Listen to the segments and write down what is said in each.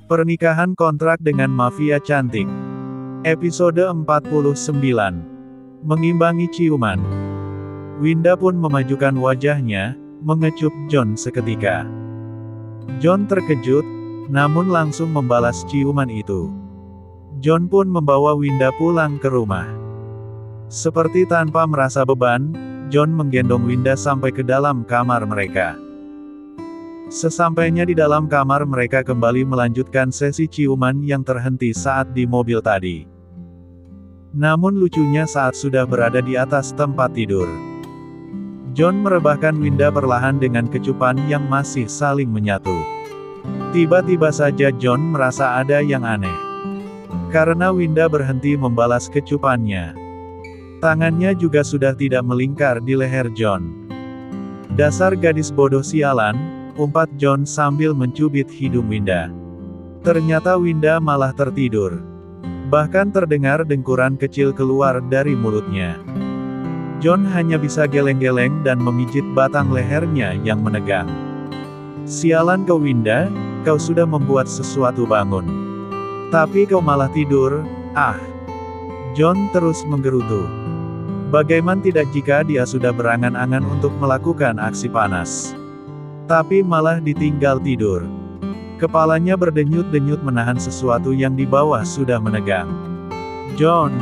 Pernikahan kontrak dengan mafia cantik. Episode 49. Mengimbangi ciuman. Winda pun memajukan wajahnya, mengecup John seketika. John terkejut, namun langsung membalas ciuman itu. John pun membawa Winda pulang ke rumah. Seperti tanpa merasa beban, John menggendong Winda sampai ke dalam kamar mereka. Sesampainya di dalam kamar mereka kembali melanjutkan sesi ciuman yang terhenti saat di mobil tadi. Namun lucunya saat sudah berada di atas tempat tidur, John merebahkan Winda perlahan dengan kecupan yang masih saling menyatu. Tiba-tiba saja John merasa ada yang aneh. Karena Winda berhenti membalas kecupannya. Tangannya juga sudah tidak melingkar di leher John. "Dasar gadis bodoh sialan," umpat John sambil mencubit hidung Winda. Ternyata Winda malah tertidur. Bahkan terdengar dengkuran kecil keluar dari mulutnya. John hanya bisa geleng-geleng dan memijit batang lehernya yang menegang. "Sialan kau Winda, kau sudah membuat sesuatu bangun. Tapi kau malah tidur, ah!" John terus menggerutu. Bagaimana tidak jika dia sudah berangan-angan untuk melakukan aksi panas. Tapi malah ditinggal tidur. Kepalanya berdenyut-denyut menahan sesuatu yang di bawah sudah menegang. "John!"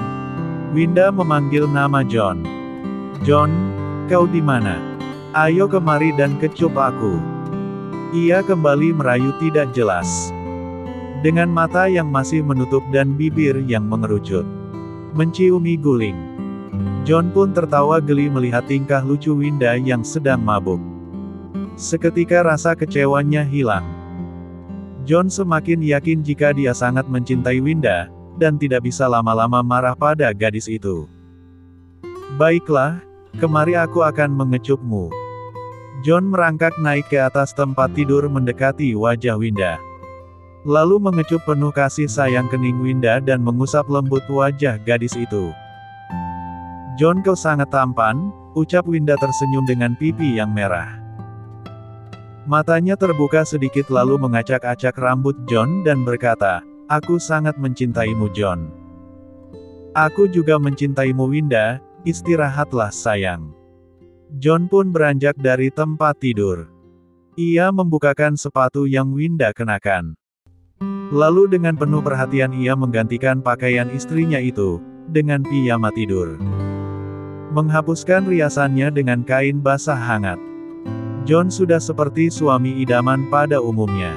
Winda memanggil nama John. "John, kau di mana? Ayo kemari dan kecup aku." Ia kembali merayu tidak jelas. Dengan mata yang masih menutup dan bibir yang mengerucut. Menciumi guling. John pun tertawa geli melihat tingkah lucu Winda yang sedang mabuk. Seketika rasa kecewanya hilang. John semakin yakin jika dia sangat mencintai Winda, dan tidak bisa lama-lama marah pada gadis itu. "Baiklah, kemari aku akan mengecupmu." John merangkak naik ke atas tempat tidur mendekati wajah Winda. Lalu mengecup penuh kasih sayang kening Winda dan mengusap lembut wajah gadis itu. "John, kau sangat tampan," ucap Winda tersenyum dengan pipi yang merah. Matanya terbuka sedikit lalu mengacak-acak rambut John dan berkata, "Aku sangat mencintaimu John." "Aku juga mencintaimu Winda, istirahatlah sayang." John pun beranjak dari tempat tidur. Ia membukakan sepatu yang Winda kenakan. Lalu dengan penuh perhatian ia menggantikan pakaian istrinya itu, dengan piyama tidur. Menghapuskan riasannya dengan kain basah hangat. John sudah seperti suami idaman pada umumnya.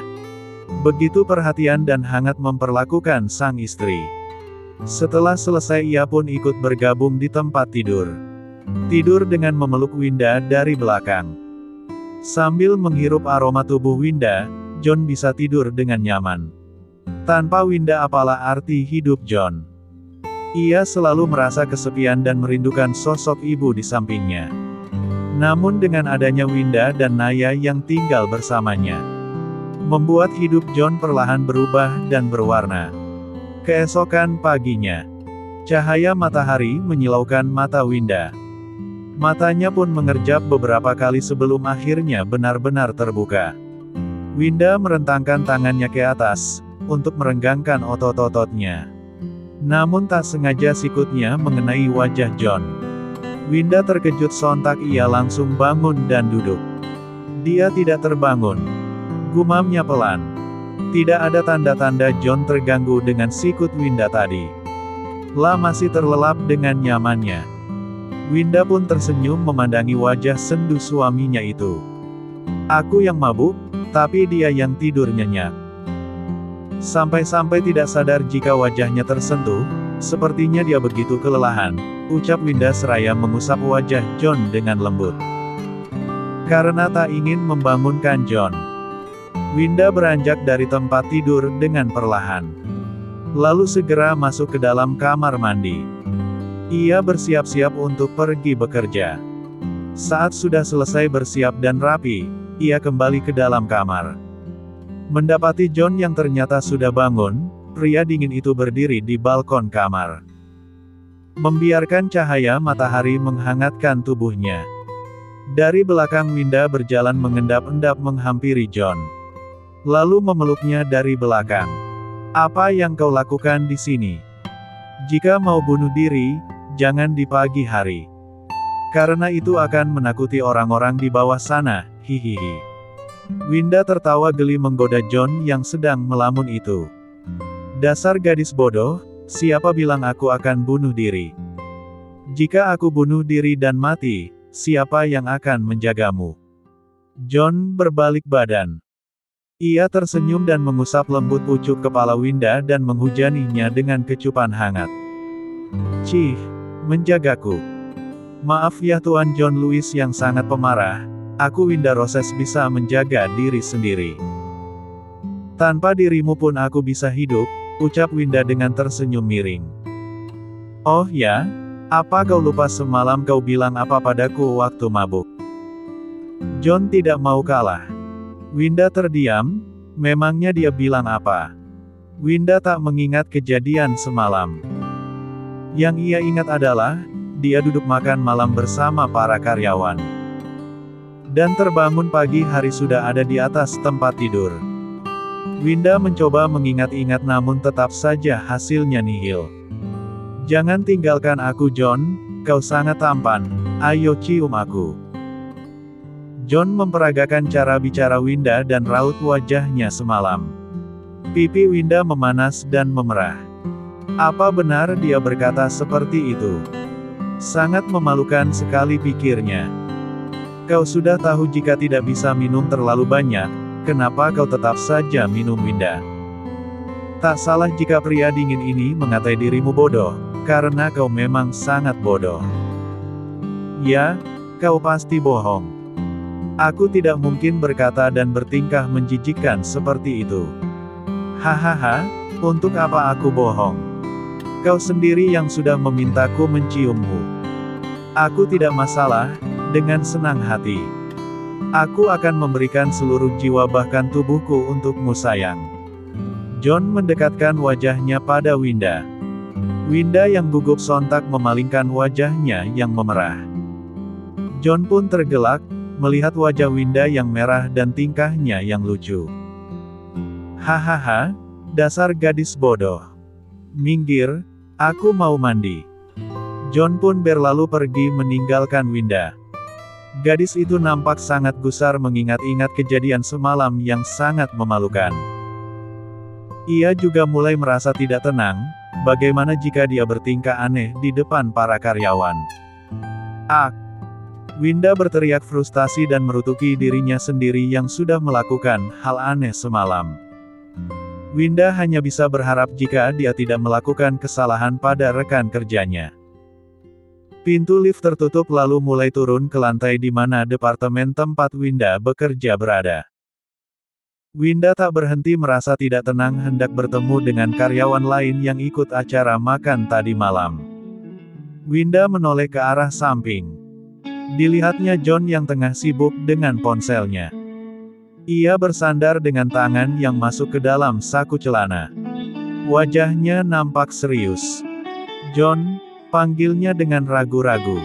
Begitu perhatian dan hangat memperlakukan sang istri. Setelah selesai ia pun ikut bergabung di tempat tidur. Tidur dengan memeluk Winda dari belakang. Sambil menghirup aroma tubuh Winda, John bisa tidur dengan nyaman. Tanpa Winda apalah arti hidup John? Ia selalu merasa kesepian dan merindukan sosok ibu di sampingnya. Namun dengan adanya Winda dan Naya yang tinggal bersamanya, membuat hidup John perlahan berubah dan berwarna. Keesokan paginya, cahaya matahari menyilaukan mata Winda. Matanya pun mengerjap beberapa kali sebelum akhirnya benar-benar terbuka. Winda merentangkan tangannya ke atas, untuk merenggangkan otot-ototnya. Namun tak sengaja sikutnya mengenai wajah John. Winda terkejut sontak ia langsung bangun dan duduk. Dia tidak terbangun. Gumamnya pelan. Tidak ada tanda-tanda John terganggu dengan sikut Winda tadi. Masih terlelap dengan nyamannya. Winda pun tersenyum memandangi wajah sendu suaminya itu. "Aku yang mabuk, tapi dia yang tidur nyenyak." Sampai-sampai tidak sadar jika wajahnya tersentuh, sepertinya dia begitu kelelahan, ucap Winda seraya mengusap wajah John dengan lembut. Karena tak ingin membangunkan John, Winda beranjak dari tempat tidur dengan perlahan. Lalu segera masuk ke dalam kamar mandi. Ia bersiap-siap untuk pergi bekerja. Saat sudah selesai bersiap dan rapi, ia kembali ke dalam kamar. Mendapati John yang ternyata sudah bangun, pria dingin itu berdiri di balkon kamar. Membiarkan cahaya matahari menghangatkan tubuhnya. Dari belakang Winda berjalan mengendap-endap menghampiri John. lalu memeluknya dari belakang. Apa yang kau lakukan di sini? Jika mau bunuh diri, jangan di pagi hari. Karena itu akan menakuti orang-orang di bawah sana, hihihi. Winda tertawa geli menggoda John yang sedang melamun itu. Dasar gadis bodoh, siapa bilang aku akan bunuh diri? Jika aku bunuh diri dan mati, siapa yang akan menjagamu? John berbalik badan. Ia tersenyum dan mengusap lembut pucuk kepala Winda dan menghujaninya dengan kecupan hangat. Cih, menjagaku. Maaf ya Tuan John Louis yang sangat pemarah, aku Winda Roses bisa menjaga diri sendiri. Tanpa dirimu pun aku bisa hidup, ucap Winda dengan tersenyum miring. Oh ya? Apa kau lupa semalam kau bilang apa padaku waktu mabuk? John tidak mau kalah. Winda terdiam, memangnya dia bilang apa? Winda tak mengingat kejadian semalam. Yang ia ingat adalah, dia duduk makan malam bersama para karyawan. Dan terbangun pagi hari sudah ada di atas tempat tidur. Winda mencoba mengingat-ingat namun tetap saja hasilnya nihil. Jangan tinggalkan aku John, kau sangat tampan, ayo cium aku. John memperagakan cara bicara Winda dan raut wajahnya semalam. Pipi Winda memanas dan memerah. Apa benar dia berkata seperti itu? Sangat memalukan sekali pikirnya. Kau sudah tahu jika tidak bisa minum terlalu banyak, kenapa kau tetap saja minum Winda? Tak salah jika pria dingin ini mengatai dirimu bodoh, karena kau memang sangat bodoh. Ya, kau pasti bohong. Aku tidak mungkin berkata dan bertingkah menjijikkan seperti itu. Hahaha, untuk apa aku bohong? Kau sendiri yang sudah memintaku menciummu. Aku tidak masalah, dengan senang hati. Aku akan memberikan seluruh jiwa bahkan tubuhku untukmu sayang. John mendekatkan wajahnya pada Winda. Winda yang gugup sontak memalingkan wajahnya yang memerah. John pun tergelak, melihat wajah Winda yang merah dan tingkahnya yang lucu. Hahaha, dasar gadis bodoh. Minggir, aku mau mandi. John pun berlalu pergi meninggalkan Winda. Gadis itu nampak sangat gusar mengingat-ingat kejadian semalam yang sangat memalukan. Ia juga mulai merasa tidak tenang, bagaimana jika dia bertingkah aneh di depan para karyawan. Winda berteriak frustasi dan merutuki dirinya sendiri yang sudah melakukan hal aneh semalam. Winda hanya bisa berharap jika dia tidak melakukan kesalahan pada rekan kerjanya. Pintu lift tertutup lalu mulai turun ke lantai di mana departemen tempat Winda bekerja berada. Winda tak berhenti merasa tidak tenang hendak bertemu dengan karyawan lain yang ikut acara makan tadi malam. Winda menoleh ke arah samping. Dilihatnya John yang tengah sibuk dengan ponselnya. Ia bersandar dengan tangan yang masuk ke dalam saku celana. Wajahnya nampak serius. John, panggilnya dengan ragu-ragu.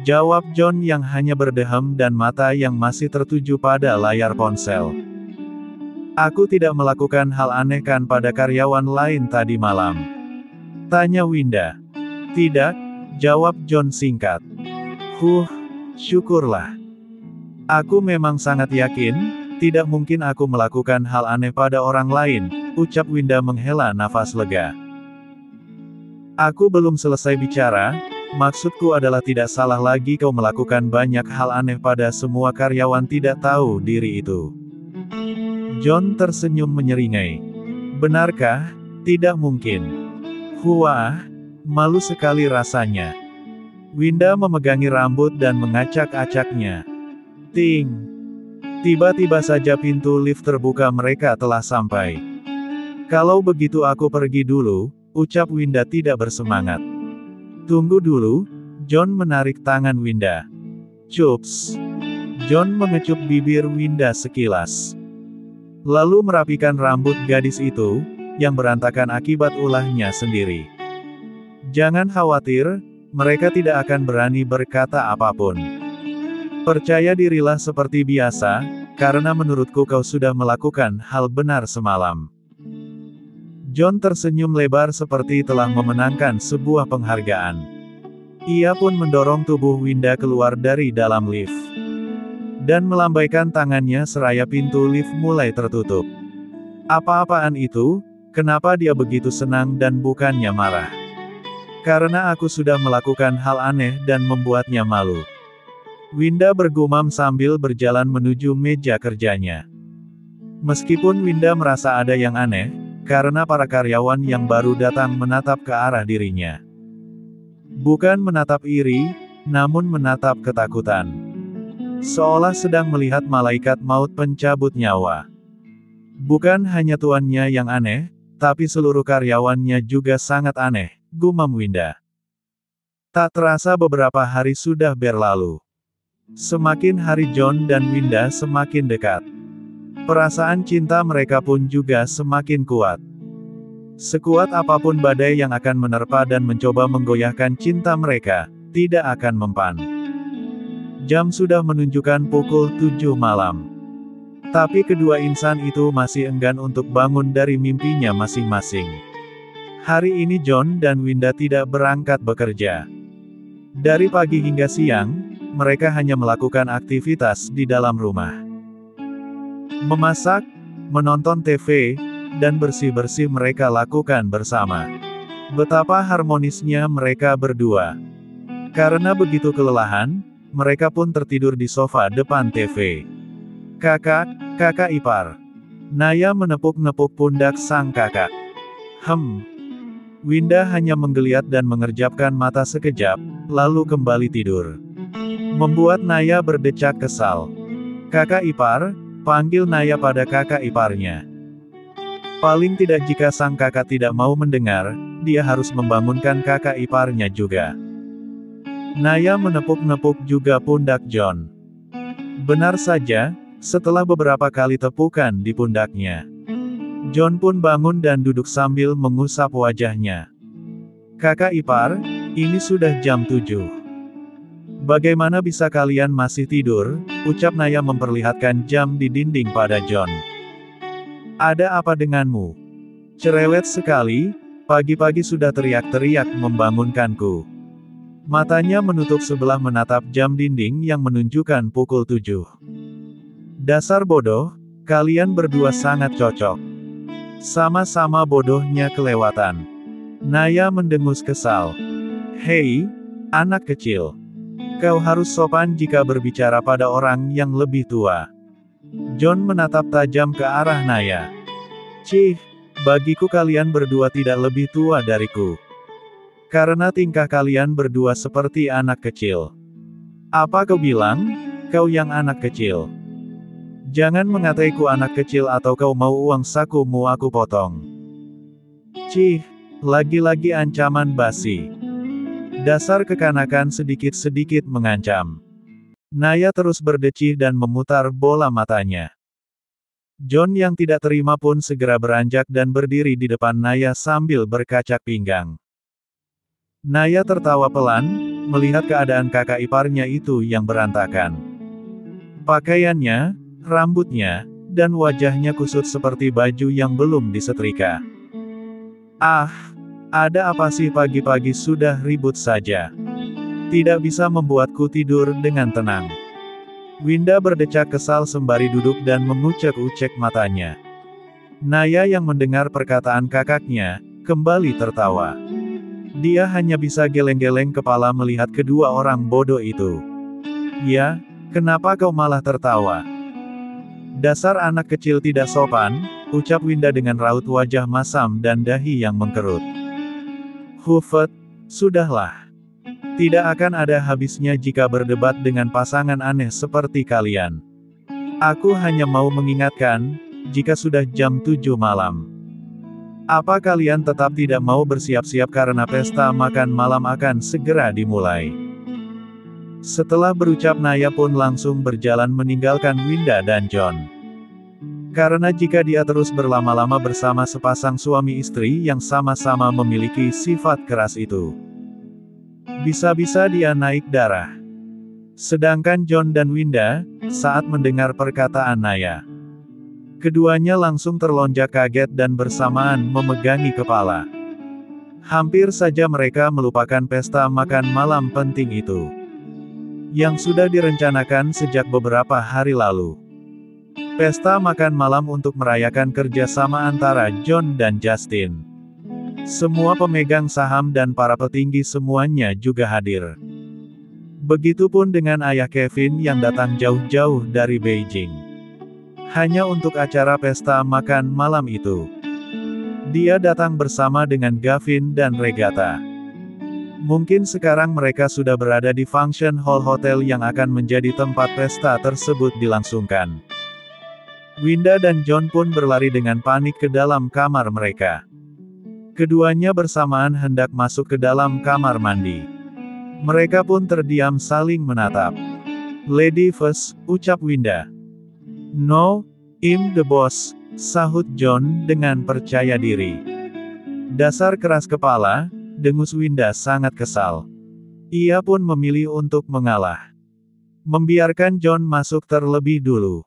Jawab John yang hanya berdehem dan mata yang masih tertuju pada layar ponsel. Aku tidak melakukan hal aneh kan pada karyawan lain tadi malam? Tanya Winda. Tidak, jawab John singkat. Syukurlah. Aku memang sangat yakin, tidak mungkin aku melakukan hal aneh pada orang lain, ucap Winda menghela nafas lega. Aku belum selesai bicara, maksudku adalah tidak salah lagi kau melakukan banyak hal aneh pada semua karyawan tidak tahu diri itu. John tersenyum menyeringai. Benarkah? Tidak mungkin. Malu sekali rasanya. Winda memegangi rambut dan mengacak-acaknya. Ting. Tiba-tiba saja pintu lift terbuka mereka telah sampai. Kalau begitu aku pergi dulu, ucap Winda tidak bersemangat. Tunggu dulu, John menarik tangan Winda. Cups. John mengecup bibir Winda sekilas. Lalu merapikan rambut gadis itu, yang berantakan akibat ulahnya sendiri. Jangan khawatir, mereka tidak akan berani berkata apapun. Percaya dirilah seperti biasa, karena menurutku kau sudah melakukan hal benar semalam. John tersenyum lebar seperti telah memenangkan sebuah penghargaan. Ia pun mendorong tubuh Winda keluar dari dalam lift. Dan melambaikan tangannya seraya pintu lift mulai tertutup. Apa-apaan itu? Kenapa dia begitu senang dan bukannya marah? Karena aku sudah melakukan hal aneh dan membuatnya malu. Winda bergumam sambil berjalan menuju meja kerjanya. Meskipun Winda merasa ada yang aneh, karena para karyawan yang baru datang menatap ke arah dirinya. Bukan menatap iri, namun menatap ketakutan. Seolah sedang melihat malaikat maut pencabut nyawa. Bukan hanya tuannya yang aneh, tapi seluruh karyawannya juga sangat aneh, gumam Winda. Tak terasa beberapa hari sudah berlalu. Semakin hari John dan Winda semakin dekat. Perasaan cinta mereka pun juga semakin kuat. Sekuat apapun badai yang akan menerpa dan mencoba menggoyahkan cinta mereka, tidak akan mempan. Jam sudah menunjukkan pukul 7 malam. Tapi kedua insan itu masih enggan untuk bangun dari mimpinya masing-masing. Hari ini John dan Winda tidak berangkat bekerja. Dari pagi hingga siang, mereka hanya melakukan aktivitas di dalam rumah. Memasak, menonton TV, dan bersih-bersih mereka lakukan bersama. Betapa harmonisnya mereka berdua. Karena begitu kelelahan, mereka pun tertidur di sofa depan TV. Kakak ipar. Naya menepuk-nepuk pundak sang kakak. Winda hanya menggeliat dan mengerjapkan mata sekejap, lalu kembali tidur. Membuat Naya berdecak kesal. Kakak ipar, panggil Naya pada kakak iparnya. Paling tidak jika sang kakak tidak mau mendengar, dia harus membangunkan kakak iparnya juga. Naya menepuk-nepuk juga pundak John. Benar saja, setelah beberapa kali tepukan di pundaknya. John pun bangun dan duduk sambil mengusap wajahnya. Kakak ipar, ini sudah jam 7. Bagaimana bisa kalian masih tidur? Ucap Naya memperlihatkan jam di dinding pada John. Ada apa denganmu? Cerewet sekali, pagi-pagi sudah teriak-teriak membangunkanku. Matanya menutup sebelah menatap jam dinding yang menunjukkan pukul 7. Dasar bodoh, kalian berdua sangat cocok. Sama-sama bodohnya kelewatan. Naya mendengus kesal. Hei, anak kecil. Kau harus sopan jika berbicara pada orang yang lebih tua. John menatap tajam ke arah Naya. Cih, bagiku kalian berdua tidak lebih tua dariku. Karena tingkah kalian berdua seperti anak kecil. Apa kau bilang? Kau yang anak kecil. Jangan mengataiku anak kecil atau kau mau uang sakumu aku potong. Cih, lagi-lagi ancaman basi. Dasar kekanakan sedikit-sedikit mengancam. Naya terus berdecih dan memutar bola matanya. John yang tidak terima pun segera beranjak dan berdiri di depan Naya sambil berkacak pinggang. Naya tertawa pelan, melihat keadaan kakak iparnya itu yang berantakan. Pakaiannya, rambutnya, dan wajahnya kusut seperti baju yang belum disetrika. Ah, ada apa sih pagi-pagi sudah ribut saja? Tidak bisa membuatku tidur dengan tenang. Winda berdecak kesal sembari duduk dan mengucek-ucek matanya. Naya yang mendengar perkataan kakaknya, kembali tertawa. Dia hanya bisa geleng-geleng kepala melihat kedua orang bodoh itu. Ya, kenapa kau malah tertawa? Dasar anak kecil tidak sopan, ucap Winda dengan raut wajah masam dan dahi yang mengkerut. Hufet, sudahlah. Tidak akan ada habisnya jika berdebat dengan pasangan aneh seperti kalian. Aku hanya mau mengingatkan, jika sudah jam 7 malam. Apa kalian tetap tidak mau bersiap-siap karena pesta makan malam akan segera dimulai? Setelah berucap Naya pun langsung berjalan meninggalkan Winda dan John. Karena jika dia terus berlama-lama bersama sepasang suami istri yang sama-sama memiliki sifat keras itu, bisa-bisa dia naik darah. Sedangkan John dan Winda, saat mendengar perkataan Naya, keduanya langsung terlonjak kaget dan bersamaan memegangi kepala. Hampir saja mereka melupakan pesta makan malam penting itu, yang sudah direncanakan sejak beberapa hari lalu. Pesta makan malam untuk merayakan kerjasama antara John dan Justin. Semua pemegang saham dan para petinggi semuanya juga hadir. Begitupun dengan ayah Kevin yang datang jauh-jauh dari Beijing, hanya untuk acara pesta makan malam itu. Dia datang bersama dengan Gavin dan Regatha. Mungkin sekarang mereka sudah berada di function hall hotel yang akan menjadi tempat pesta tersebut dilangsungkan. Winda dan John pun berlari dengan panik ke dalam kamar mereka. Keduanya bersamaan hendak masuk ke dalam kamar mandi. Mereka pun terdiam saling menatap. "Lady first," ucap Winda. "No, I'm the boss," sahut John dengan percaya diri. "Dasar keras kepala," dengus Winda sangat kesal. Ia pun memilih untuk mengalah, membiarkan John masuk terlebih dulu.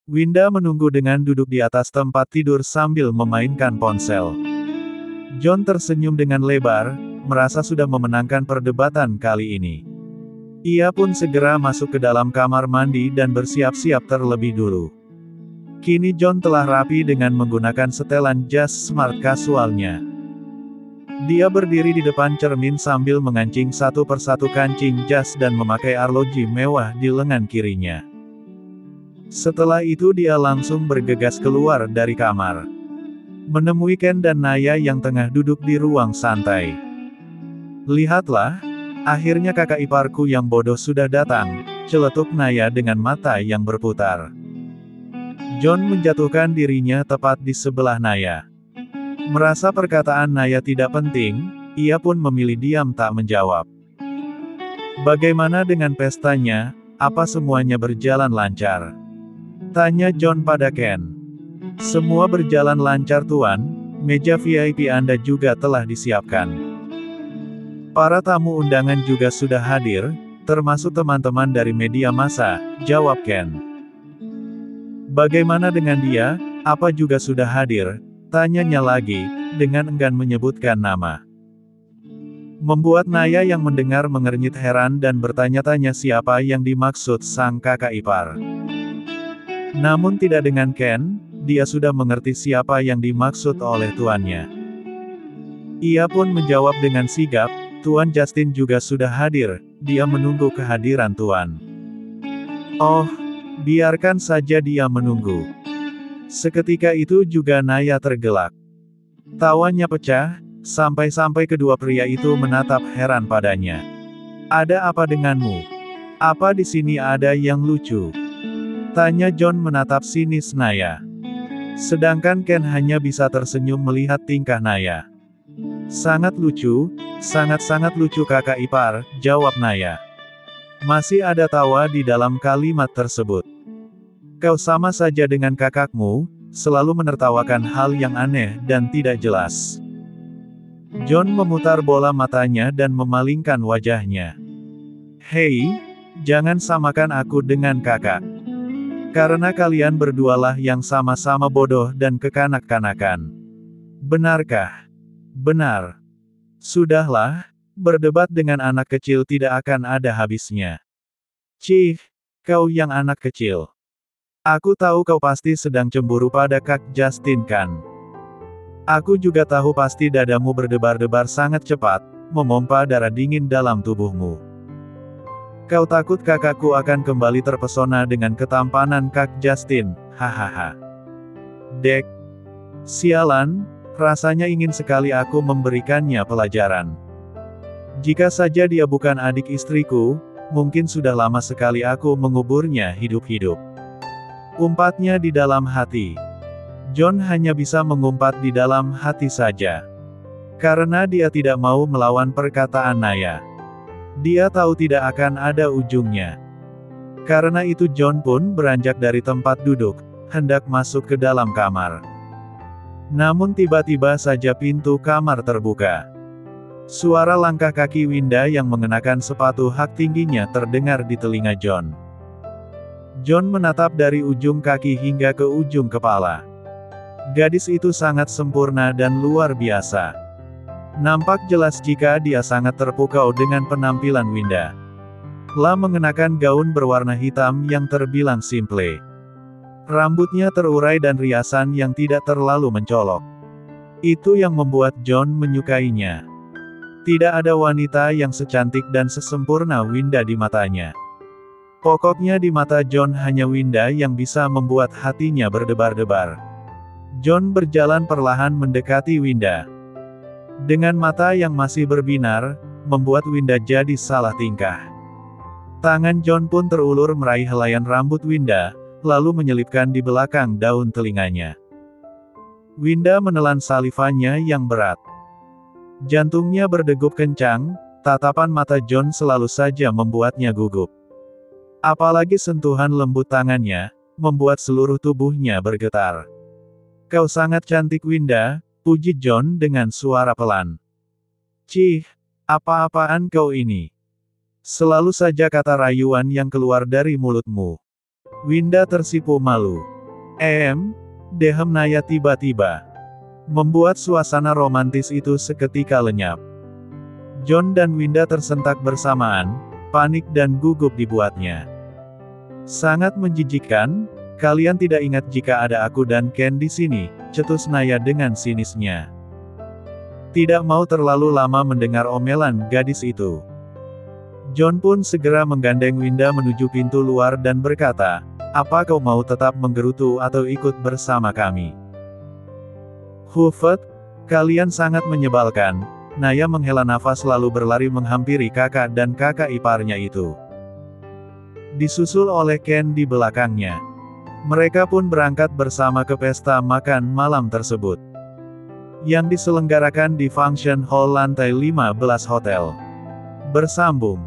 Winda menunggu dengan duduk di atas tempat tidur sambil memainkan ponsel. John tersenyum dengan lebar, merasa sudah memenangkan perdebatan kali ini. Ia pun segera masuk ke dalam kamar mandi dan bersiap-siap terlebih dulu. Kini John telah rapi dengan menggunakan setelan jas smart casualnya. Dia berdiri di depan cermin sambil mengancing satu persatu kancing jas dan memakai arloji mewah di lengan kirinya. Setelah itu dia langsung bergegas keluar dari kamar, menemui Ken dan Naya yang tengah duduk di ruang santai. "Lihatlah, akhirnya kakak iparku yang bodoh sudah datang," celetuk Naya dengan mata yang berputar. John menjatuhkan dirinya tepat di sebelah Naya. Merasa perkataan Naya tidak penting, ia pun memilih diam tak menjawab. "Bagaimana dengan pestanya, apa semuanya berjalan lancar?" tanya John pada Ken. "Semua berjalan lancar Tuan, meja VIP Anda juga telah disiapkan. Para tamu undangan juga sudah hadir, termasuk teman-teman dari media massa," jawab Ken. "Bagaimana dengan dia, apa juga sudah hadir?" tanyanya lagi, dengan enggan menyebutkan nama. Membuat Naya yang mendengar mengernyit heran dan bertanya-tanya siapa yang dimaksud sang kakak ipar. Namun tidak dengan Ken, dia sudah mengerti siapa yang dimaksud oleh tuannya. Ia pun menjawab dengan sigap, "Tuan Justin juga sudah hadir, dia menunggu kehadiran Tuan." "Oh, biarkan saja dia menunggu." Seketika itu juga Naya tergelak. Tawanya pecah, sampai-sampai kedua pria itu menatap heran padanya. "Ada apa denganmu? Apa di sini ada yang lucu?" tanya John menatap sinis Naya. Sedangkan Ken hanya bisa tersenyum melihat tingkah Naya. "Sangat lucu, sangat-sangat lucu kakak ipar," jawab Naya. Masih ada tawa di dalam kalimat tersebut. "Kau sama saja dengan kakakmu, selalu menertawakan hal yang aneh dan tidak jelas." John memutar bola matanya dan memalingkan wajahnya. "Hei, jangan samakan aku dengan kakak. Karena kalian berdualah yang sama-sama bodoh dan kekanak-kanakan." "Benarkah?" "Benar." "Sudahlah, berdebat dengan anak kecil tidak akan ada habisnya." "Cih, kau yang anak kecil. Aku tahu kau pasti sedang cemburu pada Kak Justin kan? Aku juga tahu pasti dadamu berdebar-debar sangat cepat, memompa darah dingin dalam tubuhmu. Kau takut kakakku akan kembali terpesona dengan ketampanan Kak Justin, hahaha. Dek. Sialan, rasanya ingin sekali aku memberikannya pelajaran. Jika saja dia bukan adik istriku, mungkin sudah lama sekali aku menguburnya hidup-hidup." Umpatnya di dalam hati. John hanya bisa mengumpat di dalam hati saja. Karena dia tidak mau melawan perkataan Naya. Dia tahu tidak akan ada ujungnya. Karena itu John pun beranjak dari tempat duduk, hendak masuk ke dalam kamar. Namun tiba-tiba saja pintu kamar terbuka. Suara langkah kaki Winda yang mengenakan sepatu hak tingginya terdengar di telinga John. John menatap dari ujung kaki hingga ke ujung kepala. Gadis itu sangat sempurna dan luar biasa. Nampak jelas jika dia sangat terpukau dengan penampilan Winda. La mengenakan gaun berwarna hitam yang terbilang simple. Rambutnya terurai dan riasan yang tidak terlalu mencolok. Itu yang membuat John menyukainya. Tidak ada wanita yang secantik dan sesempurna Winda di matanya. Pokoknya di mata John hanya Winda yang bisa membuat hatinya berdebar-debar. John berjalan perlahan mendekati Winda. Dengan mata yang masih berbinar, membuat Winda jadi salah tingkah. Tangan John pun terulur meraih helaian rambut Winda, lalu menyelipkan di belakang daun telinganya. Winda menelan salivanya yang berat. Jantungnya berdegup kencang, tatapan mata John selalu saja membuatnya gugup. Apalagi sentuhan lembut tangannya, membuat seluruh tubuhnya bergetar. "Kau sangat cantik Winda," puji John dengan suara pelan. "Cih, apa-apaan kau ini? Selalu saja kata rayuan yang keluar dari mulutmu." Winda tersipu malu. Dehem Naya tiba-tiba membuat suasana romantis itu seketika lenyap. John dan Winda tersentak bersamaan, panik dan gugup dibuatnya. "Sangat menjijikkan, kalian tidak ingat jika ada aku dan Ken di sini," cetus Naya dengan sinisnya. Tidak mau terlalu lama mendengar omelan gadis itu. John pun segera menggandeng Winda menuju pintu luar dan berkata, "Apa kau mau tetap menggerutu atau ikut bersama kami?" "Hufet, kalian sangat menyebalkan." Naya menghela nafas lalu berlari menghampiri kakak dan kakak iparnya itu. Disusul oleh Ken di belakangnya. Mereka pun berangkat bersama ke pesta makan malam tersebut, yang diselenggarakan di Function Hall lantai 15 hotel. Bersambung.